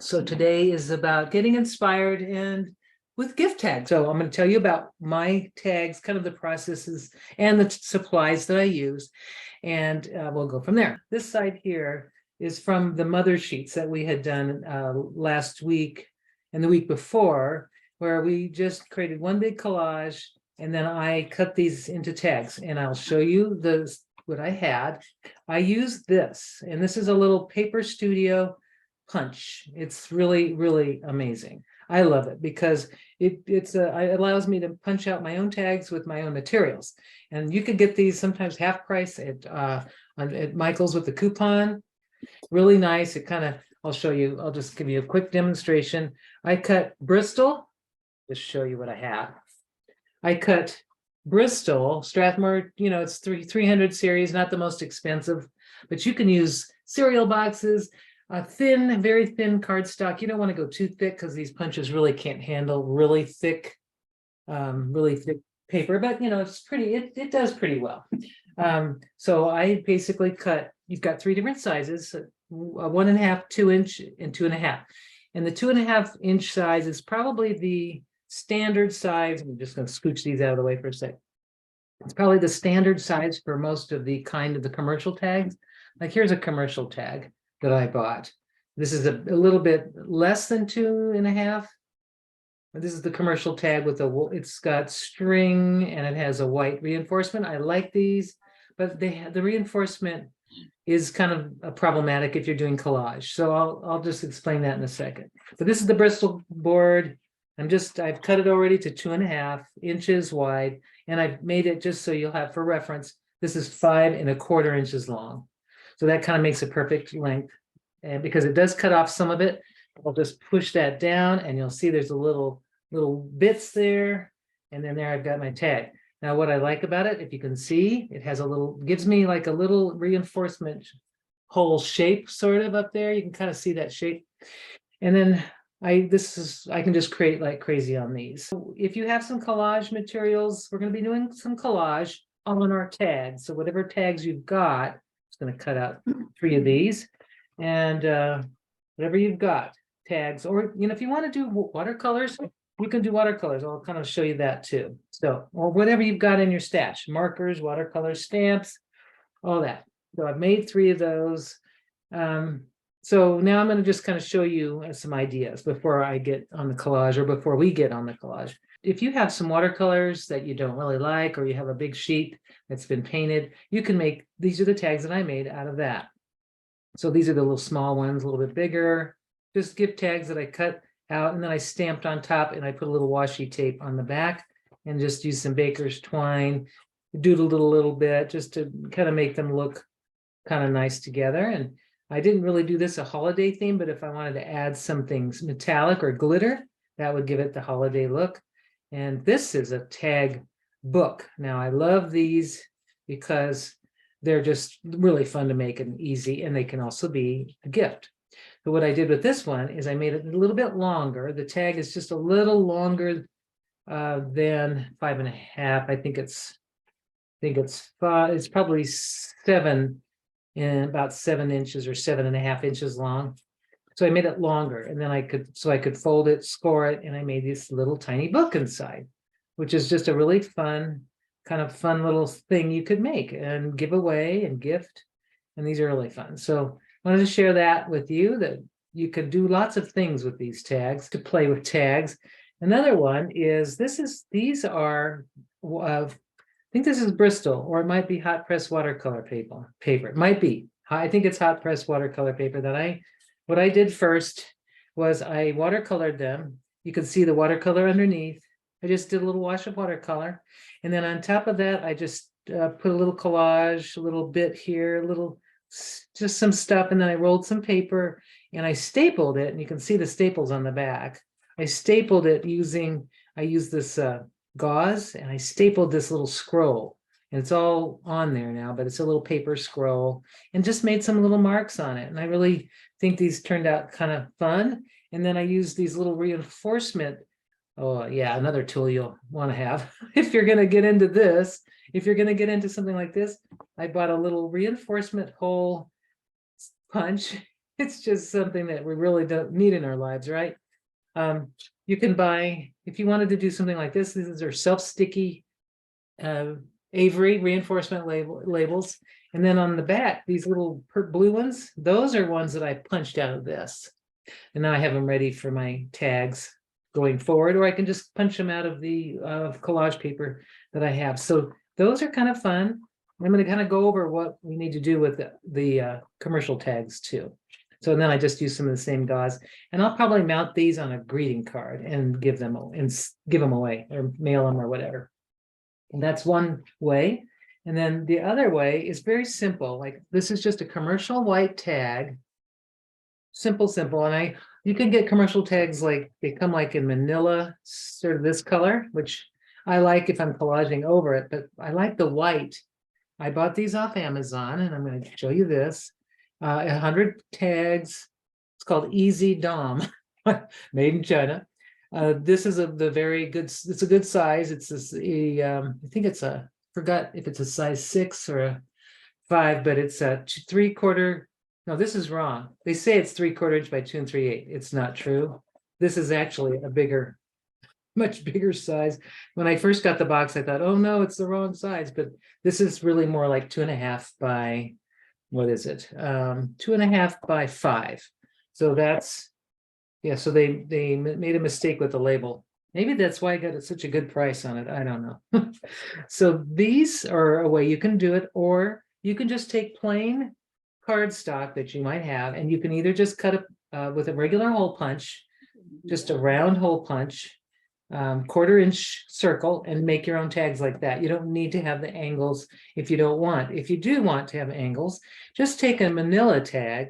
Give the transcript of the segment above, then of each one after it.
So today is about getting inspired and with gift tags. So I'm going to tell you about my tags, kind of the processes and the supplies that I use, and we'll go from there. This side here is from the mother sheets that we had done last week and the week before, where we just created one big collage, and then I cut these into tags, and I'll show you what I had. I used this, and this is a little Paper Studio punch. It's really, really amazing. I love it because it allows me to punch out my own tags with my own materials. And you could get these sometimes half price at Michael's with the coupon. Really nice. It kind of, I'll show you, I'll just give you a quick demonstration. I cut Bristol, just show you what I have. I cut Bristol, Strathmore, it's 300 series, not the most expensive, but you can use cereal boxes, a thin, very thin cardstock. You don't want to go too thick because these punches really can't handle really thick paper, but it's pretty, it does pretty well. So I basically cut, you've got three different sizes, 1.5, 2 inch, and 2.5. And the 2.5 inch size is probably the standard size. I'm just going to scooch these out of the way for a sec. It's probably the standard size for most of the commercial tags. Like here's a commercial tag that I bought. This is a little bit less than 2.5. This is the commercial tag with it's got string and it has a white reinforcement. I like these, but the reinforcement is kind of problematic if you're doing collage. So I'll just explain that in a second. But this is the Bristol board. I've cut it already to 2.5 inches wide, and I've made it just so you'll have for reference. This is 5.25 inches long. So that kind of makes a perfect length. And because it does cut off some of it, I'll just push that down and you'll see there's a little bits there. And then there I've got my tag. Now what I like about it, if you can see, it has gives me like a little reinforcement hole shape sort of up there. You can kind of see that shape. And then I can just create like crazy on these. So if you have some collage materials, we're going to be doing some collage on our tags. So whatever tags you've got, going to cut out 3 of these, and whatever you've got, tags, or if you want to do watercolors, you can do watercolors. I'll kind of show you that too. So, or whatever you've got in your stash, markers, watercolor, stamps, all that. So I've made 3 of those. So now I'm going to just kind of show you some ideas before I get on the collage, or before we get on the collage. If you have some watercolors that you don't really like, or you have a big sheet that's been painted, you can make, these are the tags that I made out of that. So these are the little small ones, a little bit bigger, just gift tags that I cut out, and then I stamped on top, and I put a little washi tape on the back, and just use some baker's twine, doodled it a little bit just to kind of make them look kind of nice together. And I didn't really do this a holiday theme, but if I wanted to add some things metallic or glitter, that would give it the holiday look. And this is a tag book. Now I love these because they're just really fun to make and easy, and they can also be a gift. So what I did with this one is I made it a little bit longer. The tag is just a little longer than 5.5. I think it's probably 7 and about 7 inches or 7.5 inches long. So I made it longer, and then I could fold it, score it, and I made this little tiny book inside, which is just a really fun little thing you could make and give away and gift. And these are really fun. So I wanted to share that with you, that you could do lots of things with these tags, to play with tags. Another one is these are I think this is Bristol, or it might be hot press watercolor paper. It might be. I think it's hot press watercolor paper. What I did first was I watercolored them. You can see the watercolor underneath. I just did a little wash of watercolor, and then on top of that, I just put a little collage, a little bit here, just some stuff, and then I rolled some paper and I stapled it, and you can see the staples on the back. I stapled it I used this gauze, and I stapled this little scroll, and it's all on there now, but it's a little paper scroll, and just made some little marks on it. And I really think these turned out kind of fun. And then I used these little reinforcement. Oh yeah, another tool you'll want to have if you're going to get into this. If you're going to get into something like this, I bought a little reinforcement hole punch, It's just something that we really don't need in our lives, right? You can buy, if you wanted to do something like this, these are self-sticky Avery reinforcement labels. And then on the back, these little blue ones, those are ones that I punched out of this. And now I have them ready for my tags going forward, or I can just punch them out of the collage paper that I have. So those are kind of fun. I'm going to kind of go over what we need to do with the commercial tags too. So then I just use some of the same gauze, and I'll probably mount these on a greeting card and give them away or mail them or whatever. And that's one way. And then the other way is very simple. Like this is just a commercial white tag. Simple. And you can get commercial tags like they come like in manila, sort of this color, which I like if I'm collaging over it, but I like the white. I bought these off Amazon, and I'm going to show you this. 100 tags. It's called Easy Dom, made in China. This is the very good. It's a good size. It's this. I think it's forgot if it's a size 6 or a 5, but it's a 3/4. No, this is wrong. They say it's 3/4 inch by 2 3/8. It's not true. This is actually a bigger, much bigger size. When I first got the box, I thought, oh no, it's the wrong size. But this is really more like 2.5 by, what is it? 2.5 by 5. So that's, yeah, so they made a mistake with the label. Maybe that's why I got such a good price on it. I don't know. So these are a way you can do it, or you can just take plain cardstock that you might have, and you can either just cut it with a regular hole punch, just a round hole punch, 1/4 inch circle, and make your own tags like that. You don't need to have the angles if you don't want. If you do want to have angles, just take a manila tag,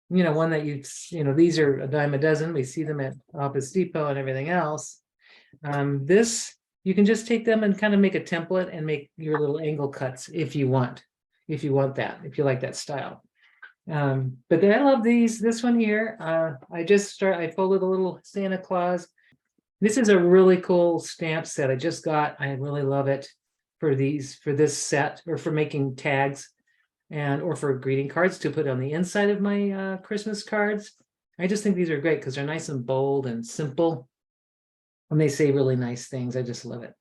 one that these are a dime a dozen. We see them at Office Depot and everything else. This, you can just take them and kind of make a template and make your little angle cuts if you want that, if you like that style. But I love these. This one here, I folded a little Santa Claus. This is a really cool stamp set I just got. I really love it for this set, or for making tags, or for greeting cards to put on the inside of my Christmas cards. I just think these are great because they're nice and bold and simple, and they say really nice things. I just love it.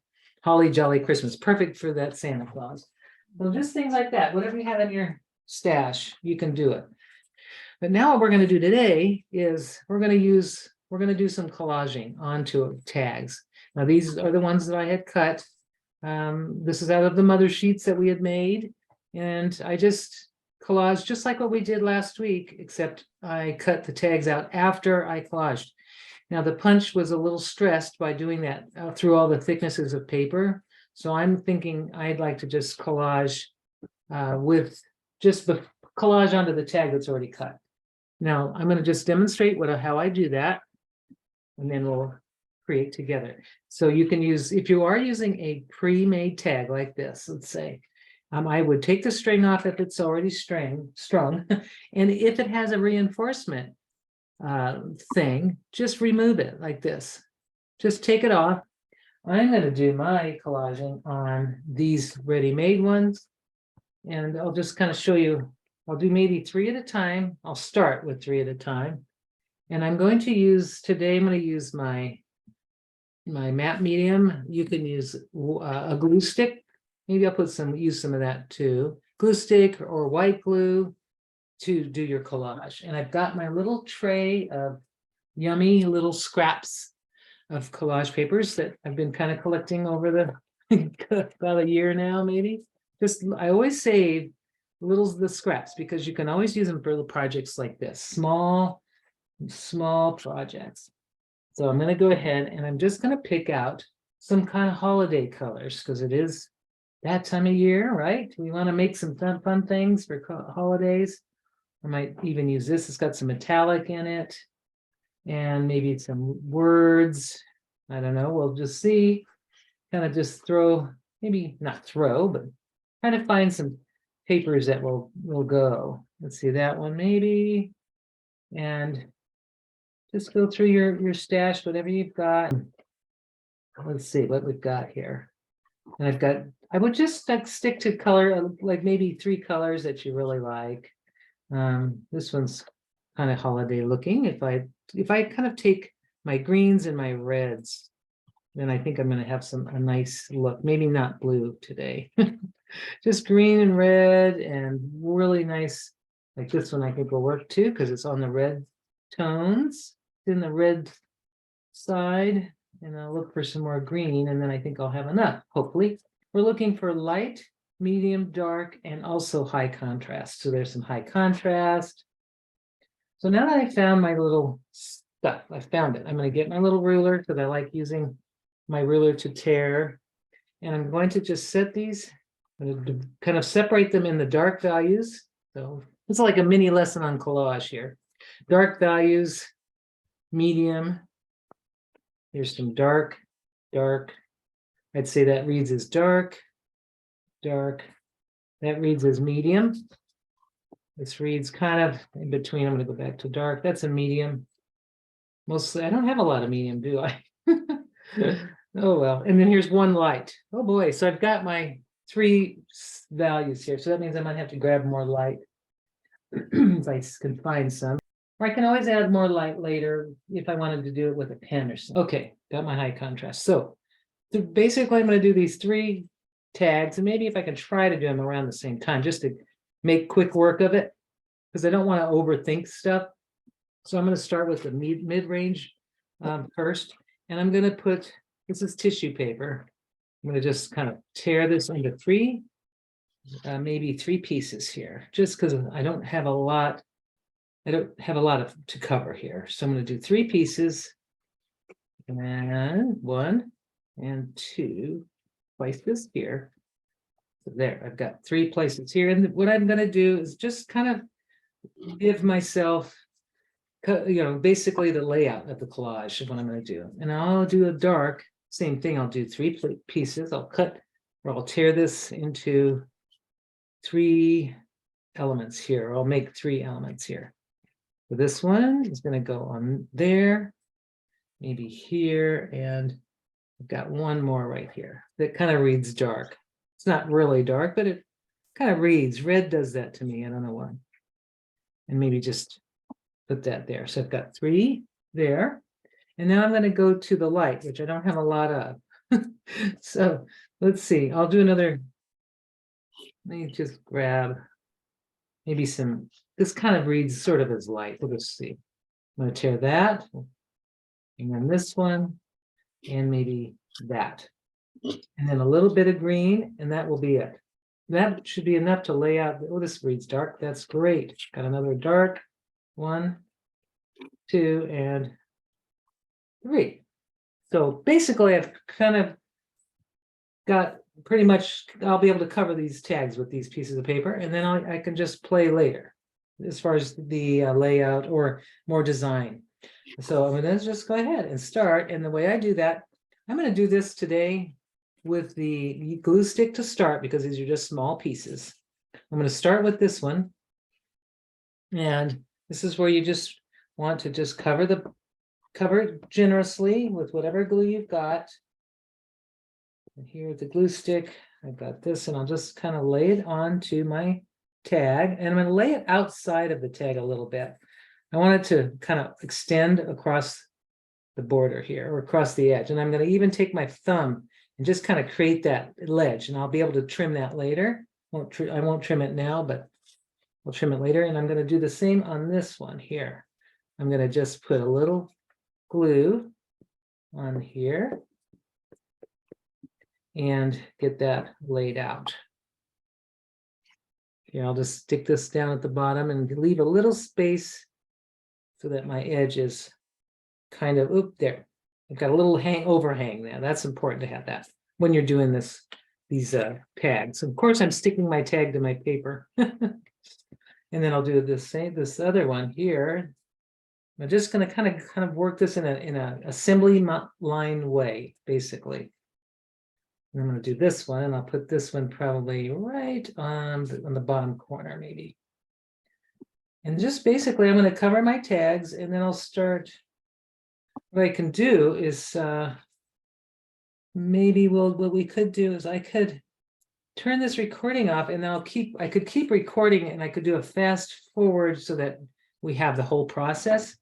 Holly Jolly Christmas, perfect for that Santa Claus. So just things like that. Whatever you have in your stash, you can do it. But now what we're going to do today is we're going to do some collaging onto tags. Now these are the ones that I had cut. This is out of the mother sheets that we had made, and I just collaged just like what we did last week, except I cut the tags out after I collaged. Now the punch was a little stressed by doing that through all the thicknesses of paper. So I'm thinking I'd like to just collage with just the collage onto the tag that's already cut. Now I'm going to just demonstrate how I do that, and then we'll create together. So you can use, if you are using a pre-made tag like this, let's say, I would take the string off if it's already strung, and if it has a reinforcement thing, just remove it like this. Just take it off. I'm going to do my collaging on these ready-made ones, and I'll just kind of show you. I'll do maybe 3 at a time. I'll start with 3 at a time. And I'm going to use, today I'm going to use my matte medium. You can use a glue stick. Maybe I'll use some of that too. Glue stick or white glue to do your collage. And I've got my little tray of yummy little scraps of collage papers that I've been kind of collecting over about a year now, maybe. I always save the scraps because you can always use them for little projects like this, small projects. So I'm going to go ahead and I'm just going to pick out some kind of holiday colors because it is that time of year, right? We want to make some fun things for holidays. I might even use this. It's got some metallic in it and maybe some words. I don't know. We'll just see. Kind of just maybe not throw, but kind of find some papers that will go. Let's see, that one maybe. And just go through your stash, whatever you've got. Let's see what we've got here. And I would just stick to color, like maybe 3 colors that you really like. This one's kind of holiday looking. If I kind of take my greens and my reds, then I think I'm going to have a nice look. Maybe not blue today. Just green and red and really nice. Like this one I think will work too because it's on the red tones. It's in the red side, and I'll look for some more green, and then I think I'll have enough, hopefully. We're looking for light, medium, dark, and also high contrast. So there's some high contrast. So now that I found my little stuff, I found it. I'm going to get my little ruler because I like using my ruler to tear. And I'm going to just set these, I'm going to kind of separate them in the dark values. So it's like a mini lesson on collage here. Dark values, medium. Here's some dark, dark. I'd say that reads as dark, dark. That reads as medium. This reads kind of in between. I'm going to go back to dark. That's a medium. Mostly, I don't have a lot of medium, do I? Oh, well. And then here's one light. Oh, boy. So I've got my 3 values here. So that means I might have to grab more light if I can find some. Or I can always add more light later if I wanted to do it with a pen or something. Okay, got my high contrast. So basically, I'm going to do these 3 tags. And maybe if I can try to do them around the same time, just to make quick work of it, because I don't want to overthink stuff. So I'm going to start with the mid-range first, and I'm going to put, this is tissue paper. I'm going to just kind of tear this into 3, maybe 3 pieces here, just because I don't have a lot to cover here. So I'm going to do 3 pieces, and 1 and 2 places here. So there, I've got 3 places here. And what I'm going to do is just kind of give myself, basically the layout of the collage of what I'm going to do. And I'll do a dark, same thing. I'll do 3 pieces. I'll cut, or I'll tear this into 3 elements here. Or I'll make 3 elements here. So this one is going to go on there, maybe here, and I've got one more right here that kind of reads dark. It's not really dark, but it kind of reads. Red does that to me. I don't know why. And maybe just put that there. So I've got 3 there. And now I'm going to go to the light, which I don't have a lot of. So let's see. I'll do another. Let me just grab maybe some. This kind of reads sort of as light. We'll just see. I'm going to tear that. And then this one. And maybe that. And then a little bit of green, and that will be it. That should be enough to lay out. Oh, this reads dark. That's great. Got another dark. 1, 2, and 3. So basically, I've kind of got pretty much, I'll be able to cover these tags with these pieces of paper, and then I can just play later as far as the layout or more design. So I'm going to just go ahead and start. And the way I do that, I'm going to do this today with the glue stick to start, because these are just small pieces. I'm going to start with this one. And this is where you just want to just cover it generously with whatever glue you've got. And here with the glue stick, I've got this, and I'll just kind of lay it onto my tag. And I'm going to lay it outside of the tag a little bit. I want it to kind of extend across the border here, or across the edge. And I'm going to even take my thumb and just kind of create that ledge, and I'll be able to trim that later. I won't trim it now, but I'll trim it later. And I'm going to do the same on this one here. I'm going to just put a little glue on here and get that laid out. Here, I'll just stick this down at the bottom and leave a little space so that my edge is kind of, there. I've got a little overhang there. That's important to have that when you're doing these tags. Of course, I'm sticking my tag to my paper. And then I'll do this other one here. I'm just going to kind of work this in a assembly line way, basically. And I'm going to do this one, and I'll put this one probably right on the bottom corner, maybe. And just basically, I'm going to cover my tags, and then I'll start. What I can do is maybe what we could do is I could turn this recording off, and I could keep recording, and I could do a fast forward so that we have the whole process.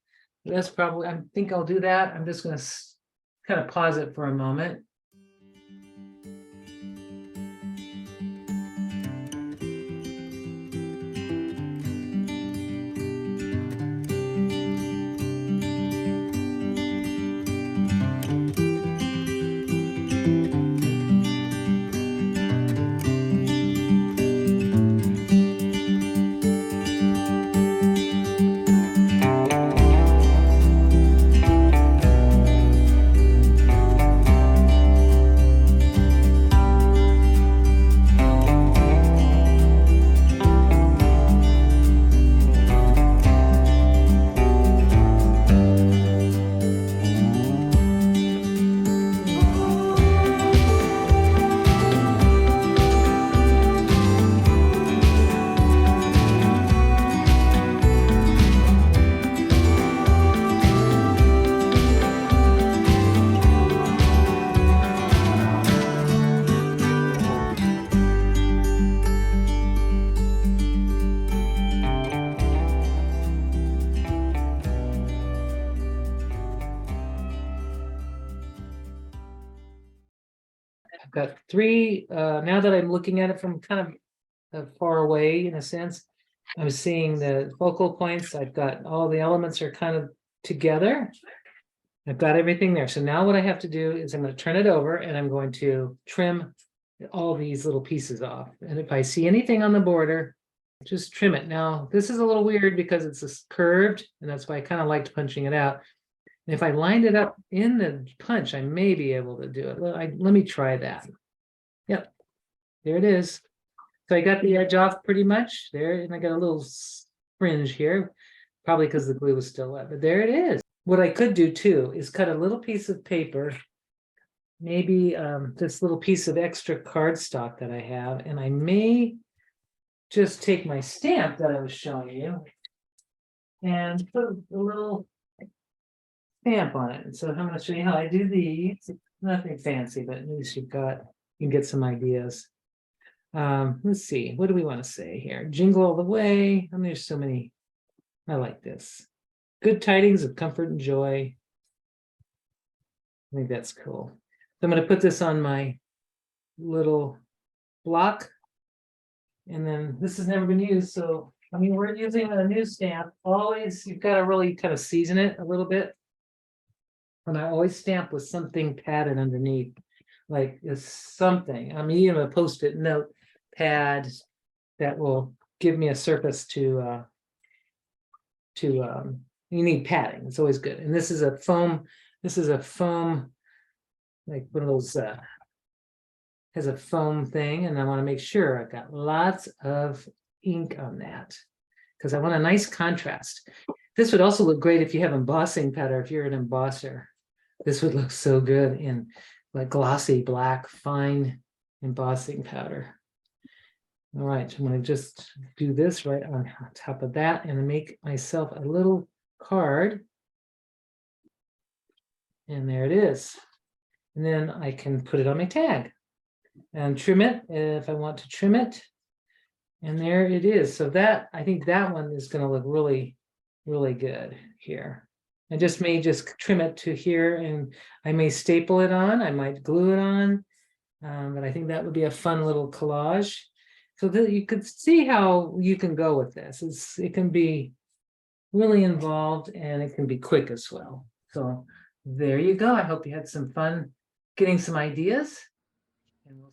That's probably, I think I'll do that. I'm just gonna kind of pause it for a moment. I've got three, now that I'm looking at it from kind of far away in a sense, I'm seeing the focal points. I've got all the elements are kind of together. I've got everything there. So now what I have to do is I'm going to turn it over and I'm going to trim all these little pieces off. And if I see anything on the border, just trim it. Now, this is a little weird because it's curved, and that's why I kind of liked punching it out. And if I lined it up in the punch, I may be able to do it. Let me try that. Yep, there it is. So I got the edge off pretty much there, and I got a little fringe here, probably because the glue was still wet, but there it is. What I could do too is cut a little piece of paper, maybe this little piece of extra cardstock that I have, and I may just take my stamp that I was showing you and put a little stamp on it. And so I'm going to show you how I do these. It's nothing fancy, but at least you can get some ideas. Let's see, what do we want to say here? Jingle all the way. I mean, there's so many. I like this. Good tidings of comfort and joy. I think that's cool. So I'm going to put this on my little block. And then this has never been used. So, I mean, we're using a new stamp. Always, you've got to really kind of season it a little bit. And I always stamp with something padded underneath, like something. I mean, even a Post-it note pad that will give me a surface to you need padding. It's always good. And this is a foam, like one of those has a foam thing, and I want to make sure I've got lots of ink on that because I want a nice contrast. This would also look great if you have embossing powder. If you're an embosser, this would look so good in like glossy black fine embossing powder. All right, I'm going to just do this right on top of that and make myself a little card. And there it is. And then I can put it on my tag and trim it if I want to trim it. And there it is. So that, I think that one is going to look really, really good here. I just may just trim it to here, and I may staple it on. I might glue it on. But I think that would be a fun little collage. So that you could see how you can go with this. It can be really involved, and it can be quick as well. So there you go. I hope you had some fun getting some ideas. And we'll